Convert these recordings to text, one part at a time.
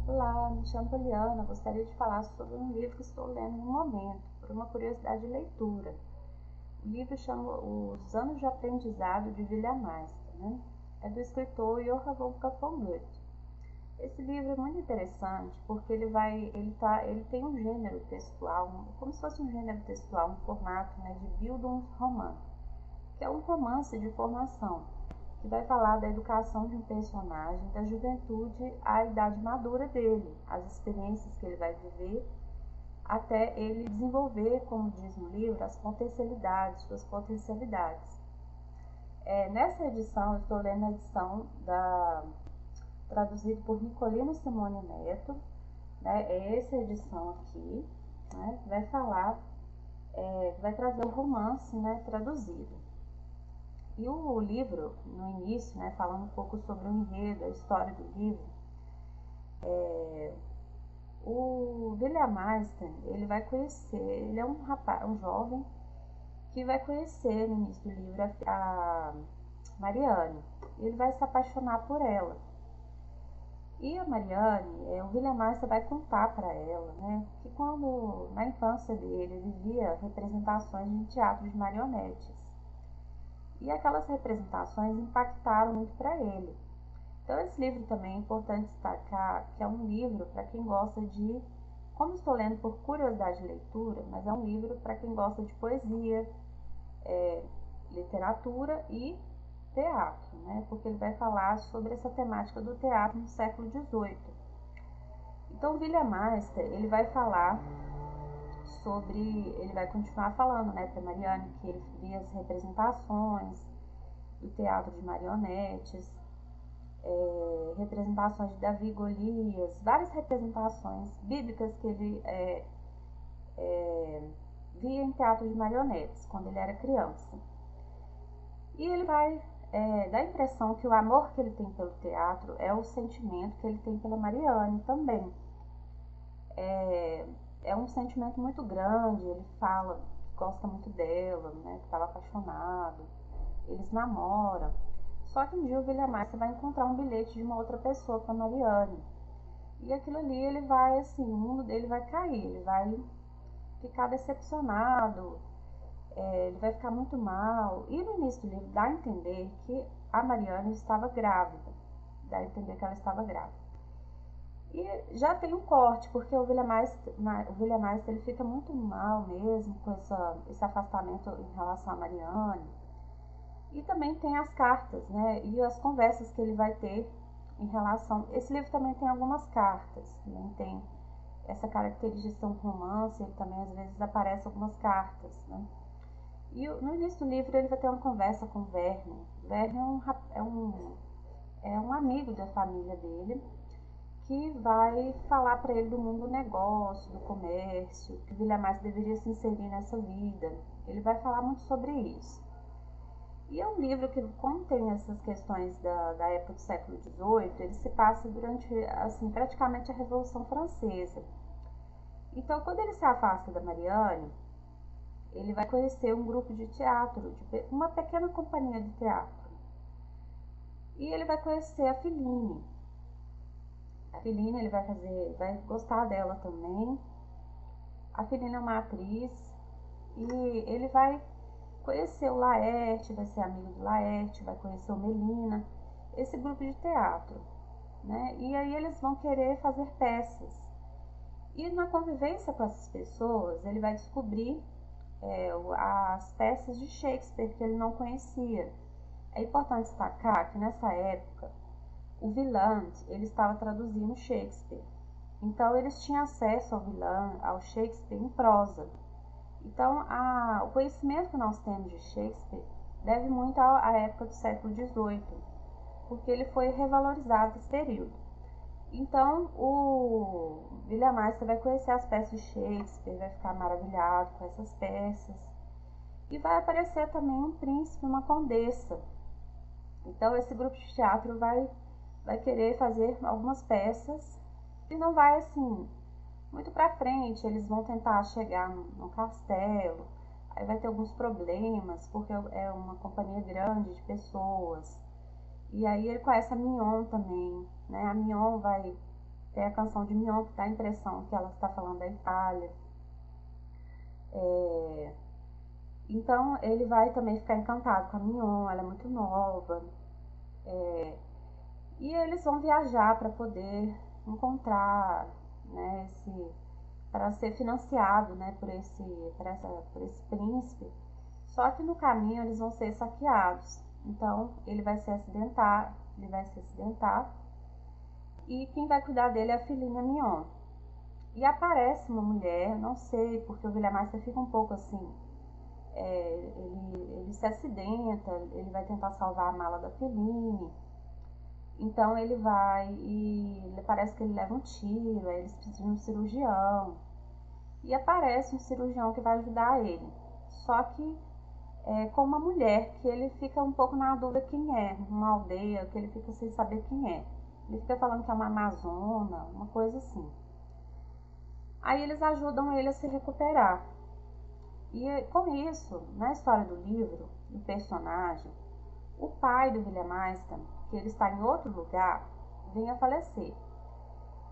Olá, me chamo Poliana. Gostaria de falar sobre um livro que estou lendo no momento, por uma curiosidade de leitura. O livro chama Os Anos de Aprendizado de William Meister, né? É do escritor Johann Wolfgang von Goethe. Esse livro é muito interessante porque ele tem um gênero textual, como se fosse um gênero textual, um formato, né, de Bildungsroman, que é um romance de formação, que vai falar da educação de um personagem, da juventude à idade madura dele, as experiências que ele vai viver, até ele desenvolver, como diz no livro, as potencialidades, suas potencialidades. Nessa edição, eu estou lendo a edição traduzida por Nicolino Simone Neto, né? É essa edição aqui, né? Vai falar, vai trazer o romance, né, traduzido. E o livro, no início, né, falando um pouco sobre o enredo, a história do livro, o William Meister, ele vai conhecer, ele é um rapaz, um jovem, que vai conhecer no início do livro a Marianne. Ele vai se apaixonar por ela. E a Marianne, o William Meister vai contar para ela, né, que quando, na infância dele, ele via representações em teatro de marionetes. E aquelas representações impactaram muito para ele. Então, esse livro também é importante destacar que é um livro para quem gosta de, como estou lendo por curiosidade de leitura, mas é um livro para quem gosta de poesia, literatura e teatro, né? Porque ele vai falar sobre essa temática do teatro no século XVIII. Então, William Meister, ele vai falar ele vai continuar falando, né, para Marianne, que ele via as representações do teatro de marionetes, representações de Davi e Golias, várias representações bíblicas que ele via em teatro de marionetes quando ele era criança. E ele vai dar a impressão que o amor que ele tem pelo teatro é o sentimento que ele tem pela Marianne também. É um sentimento muito grande, ele fala que gosta muito dela, né, que estava apaixonado, eles namoram. Só que um dia o William Meister vai encontrar um bilhete de uma outra pessoa para Marianne. E aquilo ali ele vai, assim, o mundo dele vai cair, ele vai ficar decepcionado, ele vai ficar muito mal. E no início do livro dá a entender que a Marianne estava grávida, dá a entender que ela estava grávida. E já tem um corte, porque o William Meister ele fica muito mal mesmo com esse afastamento em relação a Marianne. E também tem as cartas, né, e as conversas que ele vai ter em relação... Esse livro também tem algumas cartas, também tem essa característica de ser um romance, ele também às vezes aparece algumas cartas, né. E no início do livro ele vai ter uma conversa com Verne. Verne é um amigo da família dele, que vai falar para ele do mundo do negócio, do comércio, que o William Meister deveria se inserir nessa vida. Ele vai falar muito sobre isso. E é um livro que, como tem essas questões da época do século XVIII, ele se passa durante, assim, praticamente a Revolução Francesa. Então, quando ele se afasta da Marianne, ele vai conhecer um grupo de teatro, uma pequena companhia de teatro. E ele vai conhecer a Philine. A Philine ele vai gostar dela também. A Philine é uma atriz e ele vai conhecer o Laerte, vai ser amigo do Laerte, vai conhecer o Melina, esse grupo de teatro, né? E aí eles vão querer fazer peças. E na convivência com essas pessoas, ele vai descobrir as peças de Shakespeare que ele não conhecia. É importante destacar que nessa época o Wieland ele estava traduzindo Shakespeare, então eles tinham acesso ao Shakespeare em prosa. Então o conhecimento que nós temos de Shakespeare deve muito à época do século XVIII, porque ele foi revalorizado nesse período. Então o William Meister vai conhecer as peças de Shakespeare, vai ficar maravilhado com essas peças, e vai aparecer também um príncipe e uma condessa. Então esse grupo de teatro vai querer fazer algumas peças e não vai assim muito para frente. Eles vão tentar chegar no castelo, aí vai ter alguns problemas porque é uma companhia grande de pessoas. E aí ele conhece a Mignon também, né? A Mignon vai Tem a canção de Mignon, que dá a impressão que ela está falando da Itália. Então ele vai também ficar encantado com a Mignon, ela é muito nova. E eles vão viajar para poder encontrar, né, para ser financiado, né, por esse príncipe. Só que no caminho eles vão ser saqueados. Então ele vai se acidentar, e quem vai cuidar dele é a filhinha Mignon. E aparece uma mulher, não sei, porque o William Master fica um pouco assim, ele se acidenta, ele vai tentar salvar a mala da filhinha. Então ele vai e parece que ele leva um tiro, aí eles precisam de um cirurgião. E aparece um cirurgião que vai ajudar ele. Só que com uma mulher que ele fica um pouco na dúvida quem é, uma aldeia que ele fica sem saber quem é. Ele fica falando que é uma amazona, uma coisa assim. Aí eles ajudam ele a se recuperar. E com isso, na história do livro, o personagem, o pai do William Marston, que ele está em outro lugar, vem a falecer.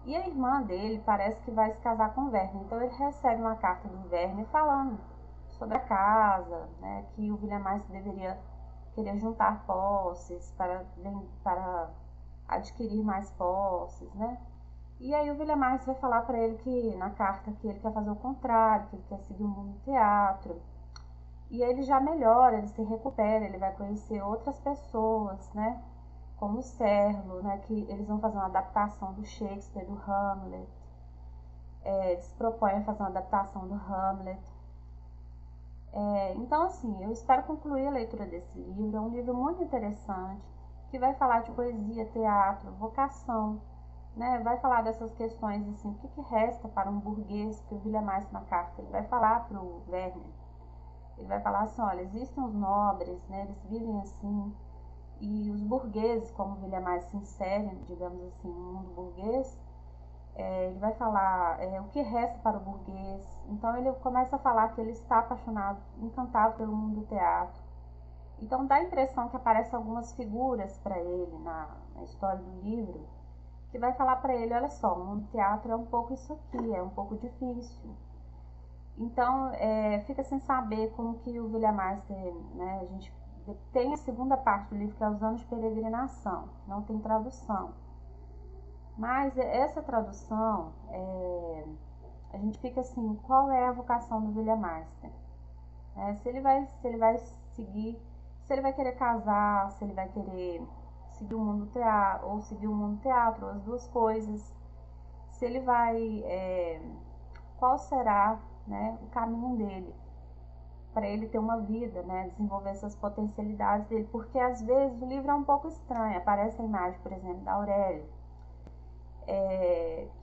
E a irmã dele parece que vai se casar com o Verne. Então ele recebe uma carta do Verne falando sobre a casa, né, que o William Marston queria juntar posses para adquirir mais posses, né? E aí o William Marston vai falar para ele que na carta que ele quer fazer o contrário, que ele quer seguir o mundo do teatro. E ele já melhora, ele se recupera, ele vai conhecer outras pessoas, né? Como o Serlo, né? Que eles vão fazer uma adaptação do Shakespeare, do Hamlet. Eles se propõem a fazer uma adaptação do Hamlet. Então, assim, eu espero concluir a leitura desse livro. É um livro muito interessante, que vai falar de poesia, teatro, vocação, né? Vai falar dessas questões, assim, o que resta para um burguês, que o William Marston na carta, ele vai falar para o Werner. Ele vai falar assim, olha, existem os nobres, né? Eles vivem assim, e os burgueses, como o William Marston se insere, digamos assim, no mundo burguês, ele vai falar o que resta para o burguês. Então ele começa a falar que ele está apaixonado, encantado pelo mundo do teatro. Então dá a impressão que aparecem algumas figuras para ele na história do livro, que vai falar para ele, olha só, o mundo do teatro é um pouco isso aqui, é um pouco difícil. Então fica sem saber como que o William Marston, né, a gente tem a segunda parte do livro, que é Os Anos de Peregrinação, não tem tradução. Mas essa tradução, a gente fica assim, qual é a vocação do William Marston? Se ele vai seguir, se ele vai querer casar, se ele vai querer seguir o mundo do teatro, ou seguir o mundo do teatro, ou as duas coisas. Se ele vai, qual será, né, o caminho dele, para ele ter uma vida, né, desenvolver essas potencialidades dele, porque às vezes o livro é um pouco estranho, aparece a imagem, por exemplo, da Aurélia,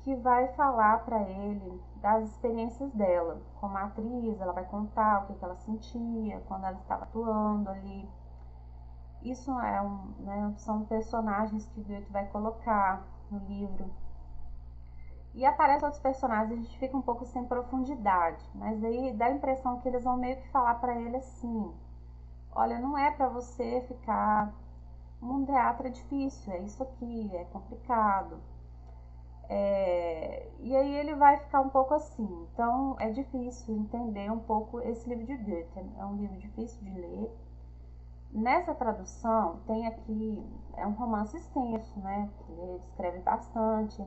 que vai falar para ele das experiências dela como atriz. Ela vai contar o que ela sentia quando ela estava atuando ali. Isso são personagens que o Goethe vai colocar no livro. E aparecem outros personagens, a gente fica um pouco sem profundidade, mas aí dá a impressão que eles vão meio que falar para ele assim, olha, não é para você ficar, o mundo do teatro é difícil, é isso aqui, é complicado. E aí ele vai ficar um pouco assim. Então é difícil entender um pouco esse livro de Goethe. É um livro difícil de ler. Nessa tradução tem aqui, é um romance extenso, né? Ele escreve bastante.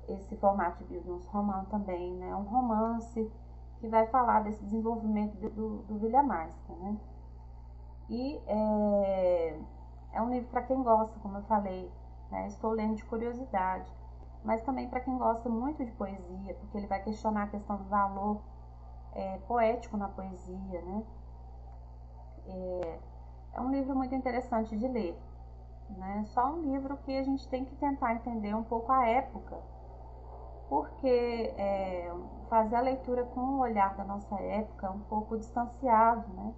Esse formato de Bildungsroman também, né? É um romance que vai falar desse desenvolvimento do William Marston, né? E é um livro para quem gosta, como eu falei, né? Estou lendo de curiosidade, mas também para quem gosta muito de poesia, porque ele vai questionar a questão do valor poético na poesia, né? É um livro muito interessante de ler, né? Só um livro que a gente tem que tentar entender um pouco a época, porque fazer a leitura com o olhar da nossa época é um pouco distanciado, né?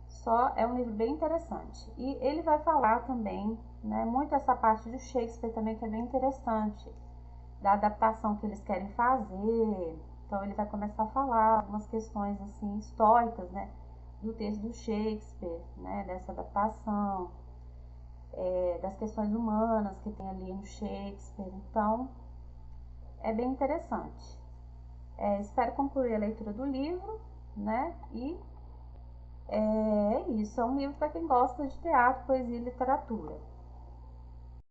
Só é um livro bem interessante. E ele vai falar também, né, muito essa parte do Shakespeare também, que é bem interessante, da adaptação que eles querem fazer. Então ele vai começar a falar algumas questões assim históricas, né, do texto do Shakespeare, né, dessa adaptação, das questões humanas que tem ali no Shakespeare. Então é bem interessante. Espero concluir a leitura do livro, né? E é isso, é um livro para quem gosta de teatro, poesia e literatura.